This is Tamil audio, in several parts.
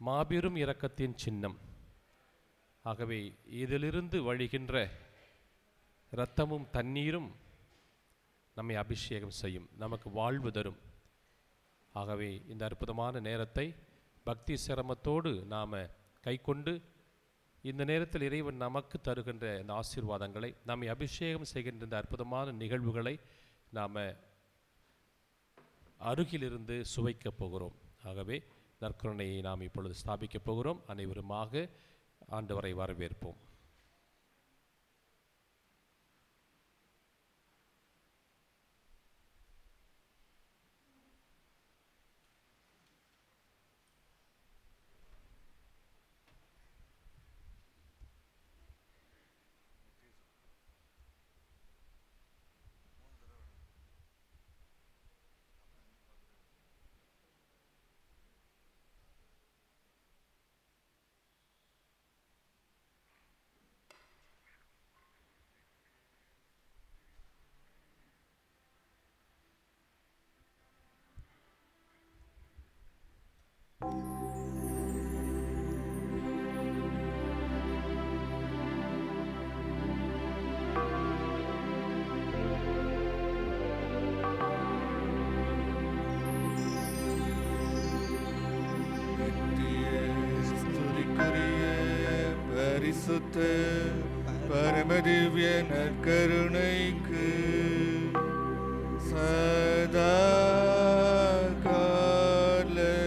மாபெரும் இரக்கத்தின் சின்னம். ஆகவே இதிலிருந்து வழிகின்ற இரத்தமும் தண்ணீரும் நம்மை அபிஷேகம் செய்யும், நமக்கு வாழ்வு தரும். ஆகவே இந்த அற்புதமான நேரத்தை பக்தி சிரமத்தோடு நாம் கைக்கொண்டு இந்த நேரத்தில் இறைவன் நமக்கு தருகின்ற இந்த ஆசீர்வாதங்களை, நம்மை அபிஷேகம் செய்கின்ற இந்த அற்புதமான நிகழ்வுகளை நாம் அருகிலிருந்து சுவைக்கப் போகிறோம். ஆகவே நற்கருணையை நாம் இப்பொழுது ஸ்தாபிக்கப் போகிறோம். அனைவருமாக ஆண்டவரை வரவேற்போம். பரிசுத்த பரமதிவ்ய நற்கருணைக்கு சதா காலமும்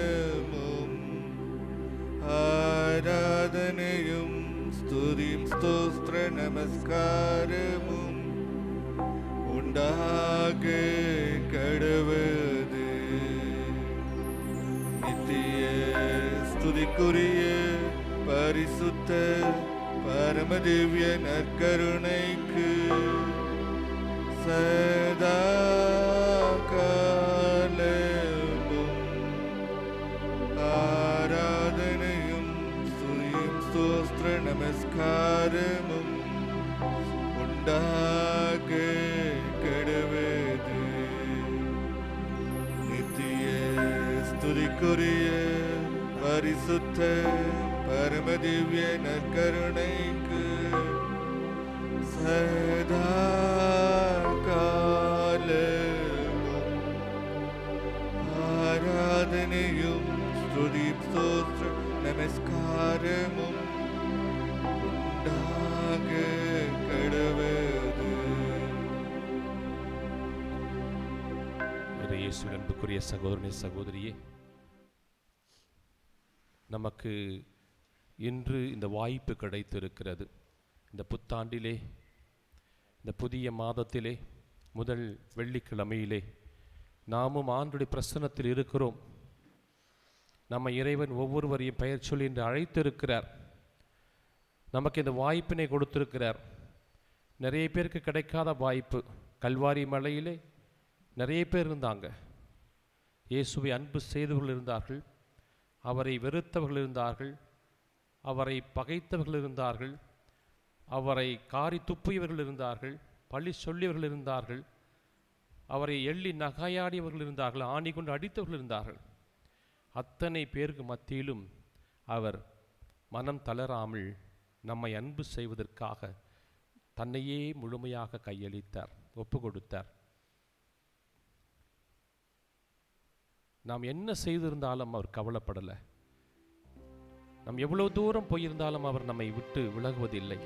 ஆராதனையும் ஸ்துதியும் ஸ்தோத்திர நமஸ்காரமும் உண்டாக கடவது. நித்திய ஸ்துதிக்குரிய பரிசுத்த பரமதிவ்ய நற்கருணைக்கு சதா காலமும் ஆராதனையும் ஸ்துதியும் ஸ்தோத்திர நமஸ்காரமும் உண்டாக கடவது. நித்திய ஸ்துதிக்குரிய பரிசுத்த பரமதிவ்ய நற்கருணைக்கு சதா காலமும் ஆராதனையும் ஸ்துதியும் ஸ்தோத்திர நமஸ்காரமும் உண்டாக கடவது. இயேசுவின் அன்புக்குரிய சகோதரனே சகோதரியே, நமக்கு இன்று இந்த வாய்ப்பு கிடைத்திருக்கிறது. இந்த புத்தாண்டிலே, இந்த புதிய மாதத்திலே, முதல் வெள்ளிக்கிழமையிலே நாமும் ஆண்டுடைய பிரசன்னத்தில் இருக்கிறோம். நம்ம இறைவன் ஒவ்வொருவரையும் பெயர் சொல்லி என்று அழைத்திருக்கிறார். நமக்கு இந்த வாய்ப்பினை கொடுத்திருக்கிறார். நிறைய பேருக்கு கிடைக்காத வாய்ப்பு. கல்வாரி மலையிலே நிறைய பேர் இருந்தாங்க. இயேசுவை அன்பு செய்தவர்கள் இருந்தார்கள், அவரை வெறுத்தவர்கள் இருந்தார்கள், அவரை பகைத்தவர்கள் இருந்தார்கள், அவரை காரி துப்பியவர்கள் இருந்தார்கள், பழி சொல்லியவர்கள் இருந்தார்கள், அவரை எள்ளி நகையாடியவர்கள் இருந்தார்கள், ஆணி கொண்டு அடித்தவர்கள் இருந்தார்கள். அத்தனை பேருக்கு மத்தியிலும் அவர் மனம் தளராமல் நம்மை அன்பு செய்வதற்காக தன்னையே முழுமையாக கையளித்தார், ஒப்பு கொடுத்தார். நாம் என்ன செய்திருந்தாலும் அவர் கவலைப்படலை. நாம் எவ்வளவு தூரம் போயிருந்தாலும் அவர் நம்மை விட்டு விலகுவதில்லை.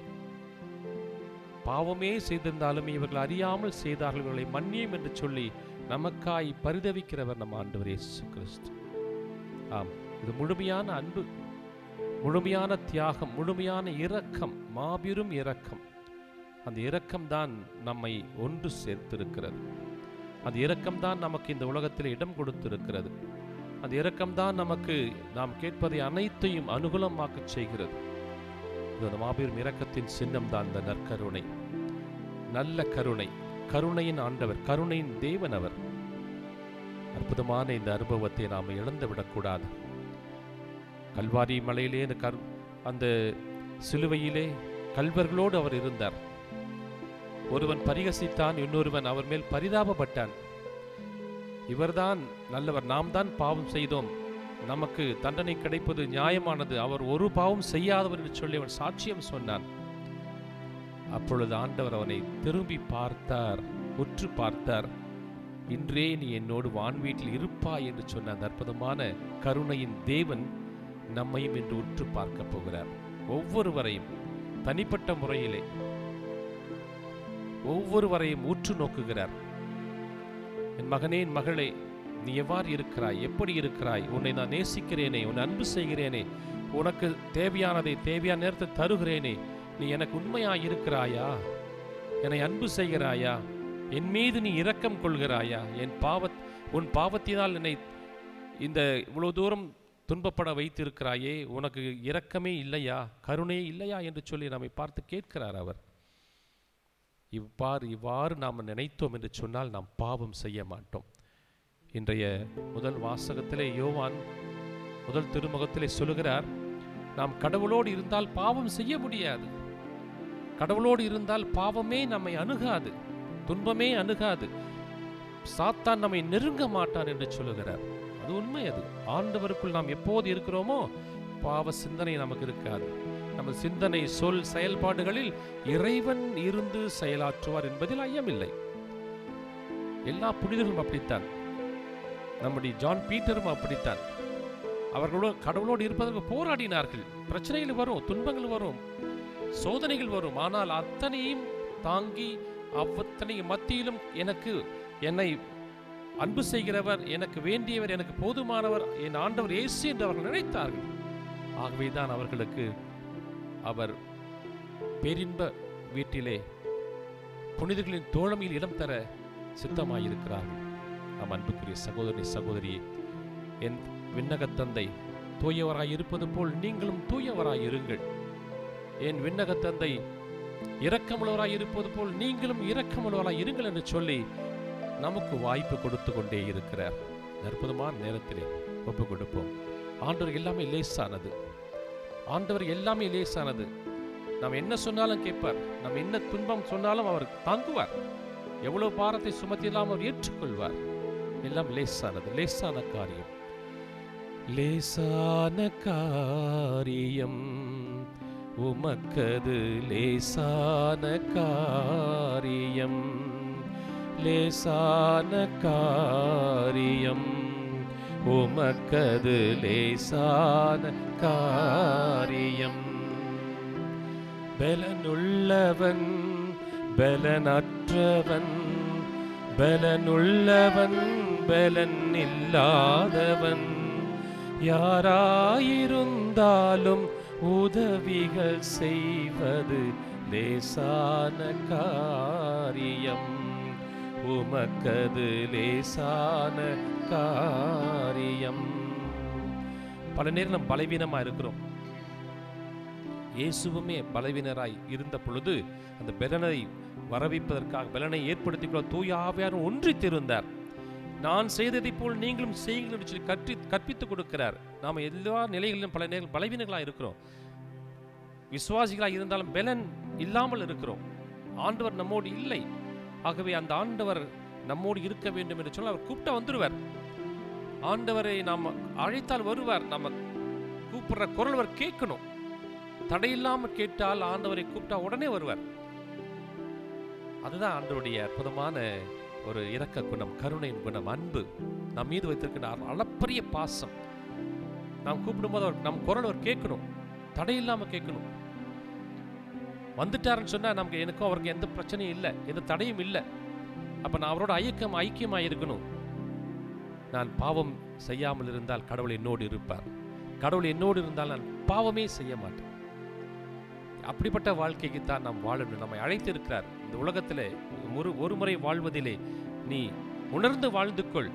பாவமே செய்திருந்தாலும் இவர்கள் அறியாமல் செய்தார்கள், இவர்களை மன்னியும் என்று சொல்லி நமக்காய் பரிதவிக்கிறவர் நம் ஆண்டவர் இயேசு கிறிஸ்து. ஆம், இது முழுமையான அன்பு, முழுமையான தியாகம், முழுமையான இரக்கம், மாபெரும் இரக்கம். அந்த இரக்கம்தான் நம்மை ஒன்று சேர்த்திருக்கிறது. அந்த இரக்கம்தான் நமக்கு இந்த உலகத்தில் இடம் கொடுத்திருக்கிறது. அந்த இரக்கம்தான் நமக்கு நாம் கேட்பதை அனைத்தையும் அனுகூலமாக்க செய்கிறது. இந்த மாபெரும் இரக்கத்தின் சின்னம் தான் இந்த நற்கருணை, நல்ல கருணை, கருணையின் ஆண்டவர், கருணையின் தேவன் அவர். அற்புதமான இந்த அனுபவத்தை நாம் இழந்து விடக்கூடாது. கல்வாரி மலையிலே அந்த சிலுவையிலே கல்வர்களோடு அவர் இருந்தார். ஒருவன் பரிகசித்தான், இன்னொருவன் அவர் மேல் பரிதாபப்பட்டான். இவர்தான் நல்லவர், நாம் தான் பாவம் செய்தோம், நமக்கு தண்டனை கிடைப்பது நியாயமானது, அவர் ஒரு பாவம் செய்யாதவர் என்று சொல்லி அவன் சாட்சியம் சொன்னான். அப்பொழுது ஆண்டவர் அவனை திரும்பி பார்த்தார், உற்று பார்த்தார். இன்றே நீ என்னோடு வான்வீட்டில் இருப்பாய் என்று சொன்ன அந்த அற்புதமான கருணையின் தேவன் நம்மையும் இன்று உற்று பார்க்க போகிறார். ஒவ்வொருவரையும் தனிப்பட்ட முறையிலே ஒவ்வொருவரையும் உற்று நோக்குகிறார். என் மகனே, என் மகளே, நீ எவ்வாறு இருக்கிறாய்? எப்படி இருக்கிறாய்? உன்னை நான் நேசிக்கிறேனே, உன்னை அன்பு செய்கிறேனே, உனக்கு தேவையான நேரத்தை தருகிறேனே, நீ எனக்கு உண்மையாய் இருக்கிறாயா? என்னை அன்பு செய்கிறாயா? என் மீது நீ இரக்கம் கொள்கிறாயா? உன் பாவத்தினால் என்னை இந்த இவ்வளவு தூரம் துன்பப்பட வைத்திருக்கிறாயே, உனக்கு இரக்கமே இல்லையா, கருணையே இல்லையா என்று சொல்லி நம்மை பார்த்து கேட்கிறார் அவர். இவ்வாறு நாம் நினைத்தோம் என்று சொன்னால் நாம் பாவம் செய்ய மாட்டோம். இன்றைய முதல் வாசகத்திலே யோவான் முதல் திருமுகத்திலே சொல்லுகிறார், நாம் கடவுளோடு இருந்தால் பாவம் செய்ய முடியாது. கடவுளோடு இருந்தால் பாவமே நம்மை அணுகாது, துன்பமே அணுகாது, சாத்தான் நம்மை நெருங்க மாட்டான் என்று சொல்லுகிறார். அது உண்மை. அது ஆண்டவருக்குள் நாம் எப்போது இருக்கிறோமோ பாவ சிந்தனை நமக்கு இருக்காது. நமது சிந்தனை, சொல், செயல்பாடுகளில் இறைவன் இருந்து செயலாற்றுவார் என்பதில் ஐயமில்லை. எல்லா புனிதர்களும் அப்படித்தான். நம்முடைய ஜான் பீட்டரும் அப்படித்தான். அவர்களோடு கடவுளோடு இருப்பதற்கு போராடினார்கள். பிரச்சனைகள் வரும், துன்பங்கள் வரும், சோதனைகள் வரும். ஆனால் அத்தனையும் தாங்கி அத்தனை மத்தியிலும் என்னை அன்பு செய்கிறவர், எனக்கு வேண்டியவர், எனக்கு போதுமானவர் என் ஆண்டவர் இயேசு என்று அவர்கள் நினைத்தார்கள். ஆகவேதான் அவர்களுக்கு அவர் பேரின்ப வீட்டிலே புனிதர்களின் தோழமையில் இடம் தர சித்தமாயிருக்கிறார்கள். நம் அன்புக்குரிய சகோதரி, சகோதரியே, என் விண்ணகத் தந்தை தூயவராய் இருப்பது போல் நீங்களும் தூயவராய் இருங்கள். என் விண்ணகத் தந்தை இரக்கமுள்ளவராய் இருப்பது போல் நீங்களும் இரக்கமுள்ளவராய் இருங்கள் என்று சொல்லி நமக்கு வாய்ப்பு கொடுத்து கொண்டே இருக்கிறார். அற்புதமான நேரத்திலே ஒப்பு கொடுப்போம். ஆண்டவர் எல்லாமே லேசானது. ஆண்டவர் எல்லாமே லேசானது. நாம் என்ன சொன்னாலும் கேட்பார். நாம் என்ன துன்பம் சொன்னாலும் அவர் தாங்குவார். எவ்வளவு பாரத்தை சுமத்தியெல்லாம் அவர் ஏற்றுக்கொள்வார். எல்லாம் லேசானது, லேசான காரியம். லேசான காரியம் உமக்கது, லேசான காரியம், லேசான காரியம் உமக்கது, லேசான காரியம். பலனுள்ளவன் பலனற்றவன், பலனுள்ளவன் பலன் இல்லாதவன், யாராயிருந்தாலும் உதவிகள் செய்வது லேசான காரியம் உமக்கது, லேசான காரியம். பல நேரம் நாம் பலவீனமா இருக்கிறோம். இயேசுவுமே பலவீனராய் இருந்த பொழுது அந்த பலனை வரவிப்பதற்காக, பலனை ஏற்படுத்திக் கொள்ள தூய ஆவியார் ஒன்றித்திருந்தார். நான் செய்ததை போல் நீங்களும் செய்யுங்கள் என்று சொல்லி கற்பித்துக் கொடுக்கிறார். நாம் எல்லா நிலைகளிலும் பல நேரம் பலவீனர்களாக இருக்கிறோம். விசுவாசிகளாக இருந்தாலும் பலன் இல்லாமல் இருக்கிறோம். ஆண்டவர் நம்மோடு இல்லை. ஆகவே அந்த ஆண்டவர் நம்மோடு இருக்க வேண்டும் என்று சொல்ல அவர் கூப்பிட்டா வந்துடுவார். ஆண்டவரை நாம் அழைத்தால் வருவார். நம்ம கூப்பிடுற குரல் அவர் கேட்கணும். தடையில்லாமல் கேட்டால் ஆண்டவரை கூப்பிட்டா உடனே வருவார். அதுதான் ஆண்டவருடைய அற்புதமான ஒரு இரக்க குணம், கருணையின் குணம், அன்பு, நம் மீது வைத்திருக்கிற அளப்பரிய பாசம். நாம் கூப்பிடும்போது நம் குரல் அவர் கேட்கணும், தடையில்லாம கேட்கணும். வந்துட்டாருன்னு சொன்னா நமக்கு எனக்கும் அவருக்கு எந்த பிரச்சனையும் இல்லை, எந்த தடையும் இல்லை. அப்ப நான் அவரோட ஐக்கியமாக இருக்கணும். நான் பாவம் செய்யாமல் இருந்தால் கடவுள் என்னோடு இருப்பார். கடவுள் என்னோடு இருந்தால் நான் பாவமே செய்ய மாட்டேன். அப்படிப்பட்ட வாழ்க்கைக்கு தான் நாம் வாழணும். நம்மை அழைத்து இருக்கிறார். இந்த உலகத்திலே ஒரு முறை வாழ்வதிலே நீ உணர்ந்து வாழ்ந்து கொள்,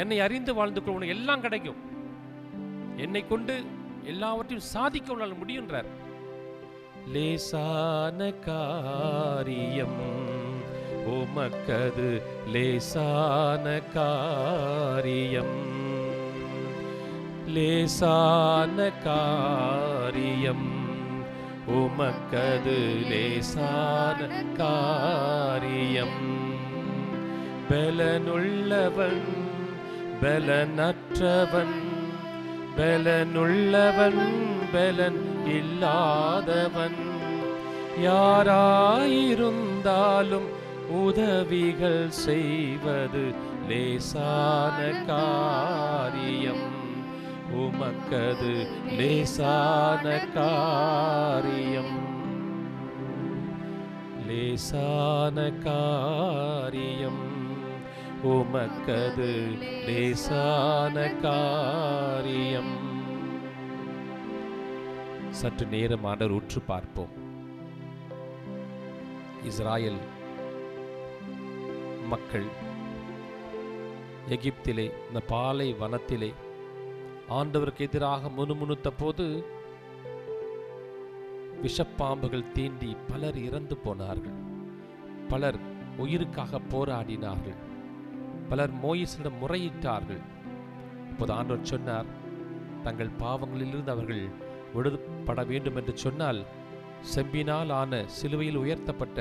என்னை அறிந்து வாழ்ந்து கொள், உனக்கு எல்லாம் கிடைக்கும். என்னை கொண்டு எல்லாவற்றையும் சாதிக்க உன்னால் முடியுன்றார். லேசான காரியம் உமக்கது, லேசான காரியம், லேசான காரியம் உமக்கது, லேசான காரியம். பலனுள்ளவன் பலனற்றவன், பலனுள்ளவன் பலன் இல்லாதவன், யாராயிருந்தாலும் உதவிகள் செய்வது லேசான காரியம், உமக்கது லேசான காரியம், லேசான காரியம், உமக்கது லேசான காரியம். சற்று நேரம் ஆண்டவர் உற்று பார்ப்போம். இஸ்ராயேல் மக்கள் எகிப்திலே இந்த பாலை வனத்திலே ஆண்டவருக்கு எதிராக முணுமுணுத்த போது விஷப்பாம்புகள் தீண்டி பலர் இறந்து போனார்கள். பலர் உயிருக்காக போராடினார்கள். பலர் மோயிசிடம் முறையிட்டார்கள். இப்போது ஆண்டவர் சொன்னார், தங்கள் பாவங்களிலிருந்து அவர்கள் விடுபட வேண்டும் என்று சொன்னால் செம்பினால் ஆன சிலுவையில் உயர்த்தப்பட்ட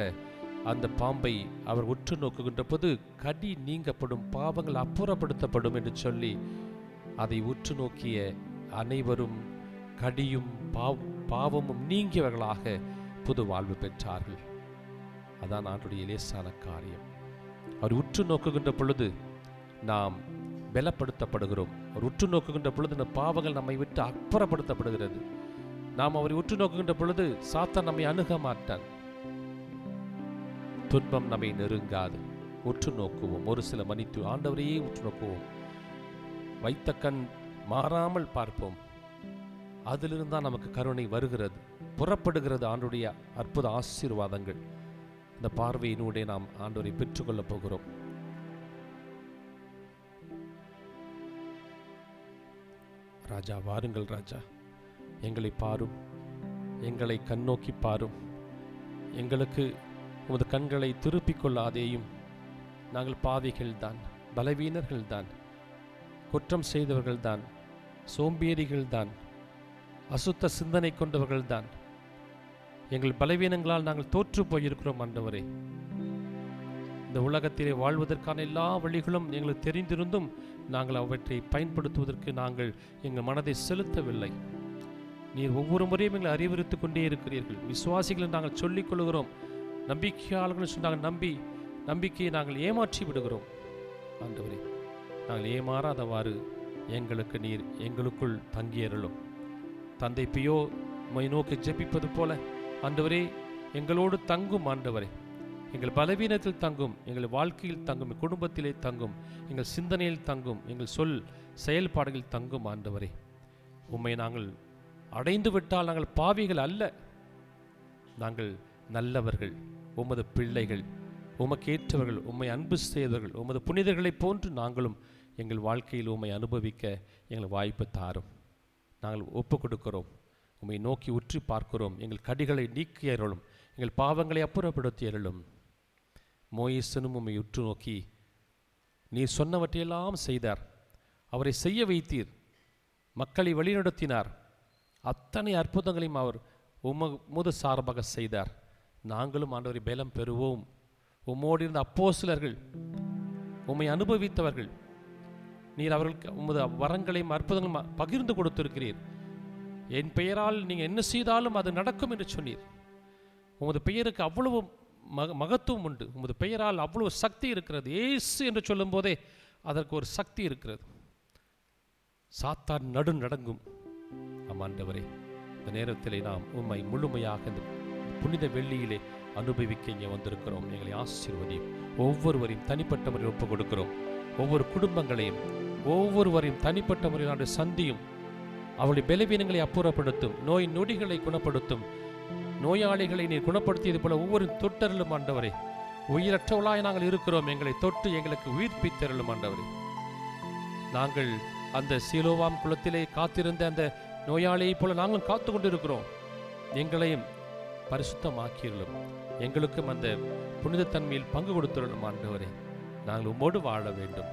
அந்த பாம்பை அவர் உற்று நோக்குகின்ற போது கடி நீங்கப்படும், பாவங்கள் அப்புறப்படுத்தப்படும் என்று சொல்லி அதை உற்று நோக்கிய அனைவரும் கடியும் பாவமும் நீங்கியவர்களாக புது வாழ்வு பெற்றார்கள். அதான் ஆண்டுடைய லேசான காரியம். அவர் உற்று நோக்குகின்ற பொழுது நாம் பலப்படுத்தப்படுகிறோம். அவர் உற்று நோக்குகின்ற பொழுது இந்த பாவங்கள் நம்மை விட்டு அப்புறப்படுத்தப்படுகிறது. நாம் அவரை உற்று நோக்குகின்ற பொழுது சாத்தான் நம்மை அணுக மாட்டான். துன்பம் நம்மை நெருங்காது. உற்று நோக்குவோம். ஒரு சில மணித்து ஆண்டவரையே உற்று நோக்குவோம். வைத்த கண் மாறாமல் பார்ப்போம். அதிலிருந்து தான் நமக்கு கருணை வருகிறது, புறப்படுகிறது ஆண்டுடைய அற்புத ஆசீர்வாதங்கள். இந்த பார்வையினுடைய நாம் ஆண்டவரை பெற்றுக்கொள்ளப் போகிறோம். ராஜா, வாருங்கள் ராஜா, எங்களை பாரும், எங்களை கண்ணோக்கி பாரும். எங்களுக்கு உமது கண்களை திருப்பிக் கொள்ளாதேயும். நாங்கள் பாவிகள்தான், பலவீனர்கள்தான், குற்றம் செய்தவர்கள்தான், சோம்பேறிகள்தான், அசுத்த சிந்தனை கொண்டவர்கள்தான். எங்கள் பலவீனங்களால் நாங்கள் தோற்று போயிருக்கிறோம் ஆண்டவரே. இந்த உலகத்திலே வாழ்வதற்கான எல்லா வழிகளும் எங்களுக்கு தெரிந்திருந்தும் நாங்கள் அவற்றை பயன்படுத்துவதற்கு நாங்கள் எங்கள் மனதை செலுத்தவில்லை. நீர் ஒவ்வொரு முறையும் எங்களை அறிவுறுத்திக் கொண்டே இருக்கிறீர்கள். விசுவாசிகளை நாங்கள் சொல்லிக் கொள்கிறோம், நம்பிக்கையாளர்கள் சொன்னாங்க, நம்பிக்கையை நாங்கள் ஏமாற்றி விடுகிறோம். ஆண்டவரே, நாங்கள் ஏமாறாதவாறு எங்களுக்கு நீர் எங்களுக்குள் தங்கியருளும். தந்தை பியோ உம்மை நோக்கி ஜெபிப்பது போல ஆண்டவரே எங்களோடு தங்கும். ஆண்டவரே, எங்கள் பலவீனத்தில் தங்கும், எங்கள் வாழ்க்கையில் தங்கும், குடும்பத்திலே தங்கும், எங்கள் சிந்தனையில் தங்கும், எங்கள் சொல் செயல்பாடுகளில் தங்கும். ஆண்டவரே, உம்மை நாங்கள் அடைந்து விட்டால் நாங்கள் பாவிகள் அல்ல, நாங்கள் நல்லவர்கள், உமது பிள்ளைகள், உமக்கேற்றவர்கள், உம்மை அன்பு செய்தவர்கள், உமது புனிதர்களைப் போன்று நாங்களும் எங்கள் வாழ்க்கையில் உம்மை அனுபவிக்க எங்கள் வாய்ப்பு தாரும். நாங்கள் ஒப்பு கொடுக்கிறோம். உம்மை நோக்கி உற்றி பார்க்கிறோம். எங்கள் கடிகளை நீக்கி அருளும், எங்கள் பாவங்களை அப்புறப்படுத்தி அருளும். மோயிசனும் உம்மை உற்று நோக்கி நீர் சொன்னவற்றையெல்லாம் செய்தார். அவரை செய்ய வைத்தீர், மக்களை வழிநடத்தினார். அத்தனை அற்புதங்களையும் அவர் உமது சார்பாக செய்தார். நாங்களும் ஆண்டவரை பலம் பெறுவோம். உம்மோடு இருந்த அப்போஸ்தலர்கள், உம்மை அனுபவித்தவர்கள், நீர் அவர்களுக்கு உமது வரங்களையும் அற்புதங்களையும் பகிர்ந்து கொடுத்திருக்கிறீர். என் பெயரால் நீங்கள் என்ன செய்தாலும் அது நடக்கும் என்று சொன்னீர். உமது பெயருக்கு அவ்வளவு மகத்துவம் உண்டு. உமது பெயரால் அவ்வளவு சக்தி இருக்கிறது. இயேசு என்று சொல்லும் போதே அதற்கு ஒரு சக்தி இருக்கிறது. சாத்தான் நடங்கும். ஆண்டவரே, இந்த நேரத்திலே நாம் உம்மை முழுமையாக இந்த புனித வெள்ளியிலே அனுபவிக்க இங்கே வந்திருக்கிறோம். எங்களை ஆசீர்வதியும். ஒவ்வொருவரையும் தனிப்பட்ட முறையில் ஒப்புக் கொடுக்கிறோம். ஒவ்வொரு குடும்பங்களையும் ஒவ்வொருவரையும் தனிப்பட்ட முறையில் சந்தியும். அவளுடைய பலவீனங்களை அப்புறப்படுத்தும், நோய் நொடிகளை குணப்படுத்தும். நோயாளிகளை நீர் குணப்படுத்தியது போல ஒவ்வொரு தொட்டருளும் ஆண்டவரே. உயிரற்றவளாய் நாங்கள் இருக்கிறோம், எங்களை தொட்டு எங்களுக்கு உயிர்ப்பித்தருளும் ஆண்டவரே. நாங்கள் அந்த சீலோவாம் குளத்திலே காத்திருந்த அந்த நோயாளியை போல நாங்களும் காத்து கொண்டிருக்கிறோம். எங்களையும் பரிசுத்தமாக்கியுள்ளோம். எங்களுக்கும் அந்த புனிதத்தன்மையில் பங்கு கொடுத்துள்ளோம் ஆண்டவரே. நாங்கள் உம்மோடு வாழ வேண்டும்.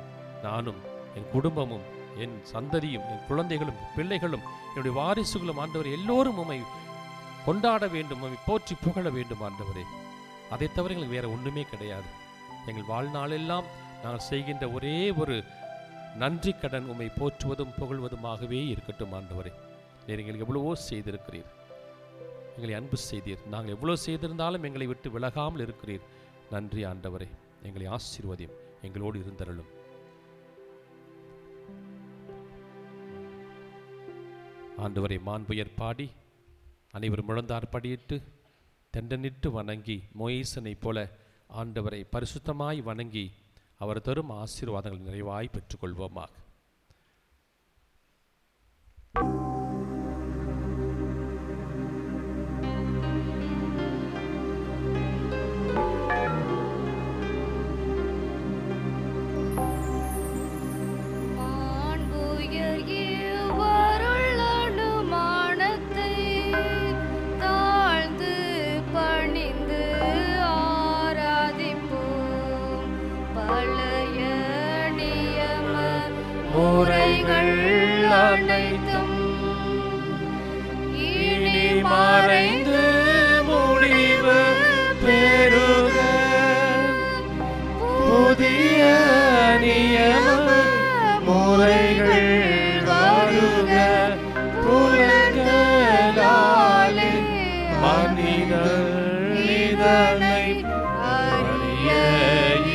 நானும் என் குடும்பமும் என் சந்ததியும் என் குழந்தைகளும் பிள்ளைகளும் என்னுடைய வாரிசுகளும் ஆண்டவரே எல்லோரும் உம்மை கொண்டாட வேண்டும், உம்மை போற்றி புகழ வேண்டும் ஆண்டவரே. அதை தவிர எங்களுக்கு வேற ஒன்றுமே கிடையாது. எங்கள் வாழ்நாளெல்லாம் நாங்கள் செய்கின்ற ஒரே ஒரு நன்றி கடன் உம்மை போற்றுவதும் புகழ்வதுமாகவே இருக்கட்டும் ஆண்டவரே. நீர் எங்களுக்கு எவ்வளவோ செய்திருக்கிறீர், எங்களை அன்பு செய்தீர். நாங்கள் எவ்வளோ செய்திருந்தாலும் எங்களை விட்டு விலகாமல் இருக்கிறீர். நன்றி ஆண்டவரே. எங்களை ஆசீர்வதியும், எங்களோடு இருந்தருளும். ஆண்டவரை மாண்புயர் பாடி அனைவரும் முழந்தார் படியிட்டு தெண்டனிட்டு வணங்கி மோயிசனை போல ஆண்டவரை பரிசுத்தமாய் வணங்கி அவர் தரும் ஆசீர்வாதங்கள் நிறைவாய் பெற்றுக்கொள்வோமாக. முறைகள் அனைத்தும் இனி மறைந்து முடிவு பெறுக. புதிய நியம முறைகள் வருக. புலன்களாலே மனிதர் இதனை அறிய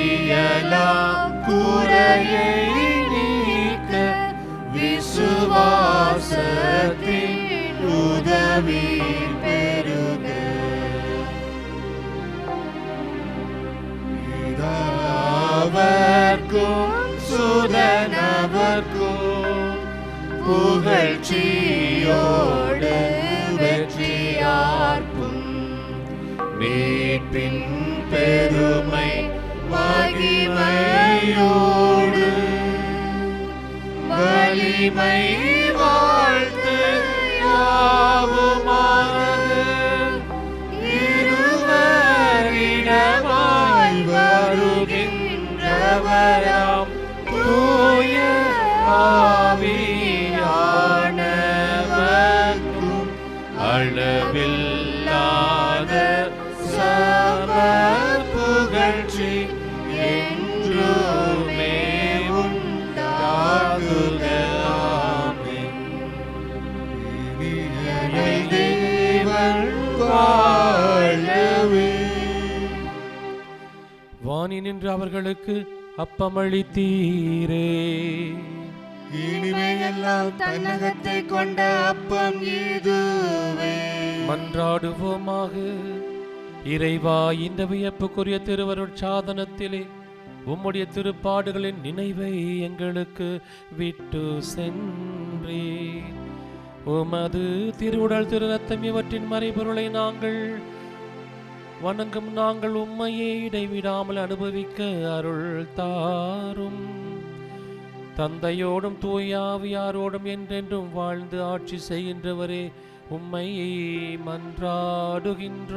இயலாம். குறையை விசுவாசத்தின் உதவி பெறுக. பிதாவர்க்கும் சுதனவர்க்கும் புகழ்ச்சியோடு வெற்றியார்க்கும் மீட்பின் பெருமை மகிமையோடு வலிமை வாழ்த்து யாவுமாக இருவரிடமாய் வருகின்றவராம் தூய ஆவியானவர்க்கும் அளவில்லாத சம புகழ்ச்சி என்றுமே உண்டாகுக. ஆமென். தேவன் வாழவே. வானி நின்று அவர்களுக்கு அப்பமளித்தீரே. இனிமையெல்லாம் தன்னகத்தை கொண்ட அப்பம் இதுவே. மன்றாடுவோமாக. இறைவா, இந்த வியப்புக்குரிய திருவருட் சாதனத்திலே உம்முடைய திருப்பாடுகளின் நினைவை எங்களுக்கு விட்டு சென்றே. உமது திருவுடல் திரு ரத்தம் இவற்றின் மறைபொருளை நாங்கள் வணங்கும் நாங்கள் உம்மையே இடைவிடாமல் அனுபவிக்க அருள் தாரும். தந்தையோடும் தூயாவியாரோடும் என்றென்றும் வாழ்ந்து ஆட்சி செய்கின்றவரே, உம்மை மன்றாடுகின்றோம்.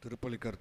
திருப்பலி கருத்துக்கள்